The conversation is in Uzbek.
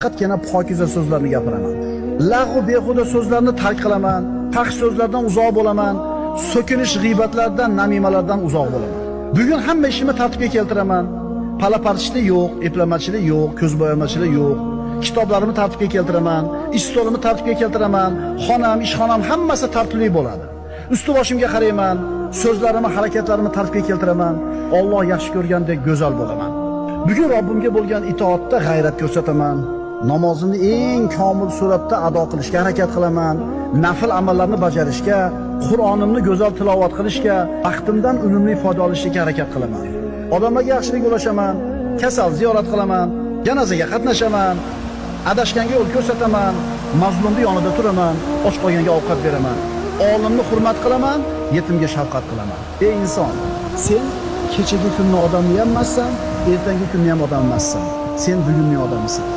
Faqatgina pokiza so'zlarni gapiraman. Lag'u behuda so'zlarni tark qilaman, taqsh so'zlardan uzoq bo'laman, so'kinish g'iybatlardan, namimalardan uzoq bo'laman. Bugun hamma ishimni tartibga keltiraman. Palapartishlik yo'q, eplamachilik yo'q, ko'zbo'yamachilik yo'q. Kitoblarimni tartibga keltiraman, ish stolimni tartibga keltiraman, xonam, ishxonam hammasi tartibli bo'ladi. Usti boshimga qarayman, so'zlarimni, harakatlarimni tartibga keltiraman. Alloh yaxshi ko'rgandek go'zal bo'laman. Bugun Robbimga bo'lgan itoatda g'ayrat ko'rsataman. Namozimni eng komil suratda ado qilishga harakat qilaman. Nafl amallarni bajarishga, Qur'onimni go'zal tilovat qilishga, vaqtimdan unumli foyda olishga harakat qilaman. Odamlarga yaxshilik ulashaman, kasal ziyorat qilaman, janozaga qatnashaman, adashganga yo'l ko'rsataman, mazlumning yonida turaman, och qolganga ovqat beraman. Olimni hurmat qilaman, yetimga shafqat qilaman. Ey inson, sen kechagi kunning odami emassan, ertangi kunning ham odami emassan. Sen bugunning odamisan.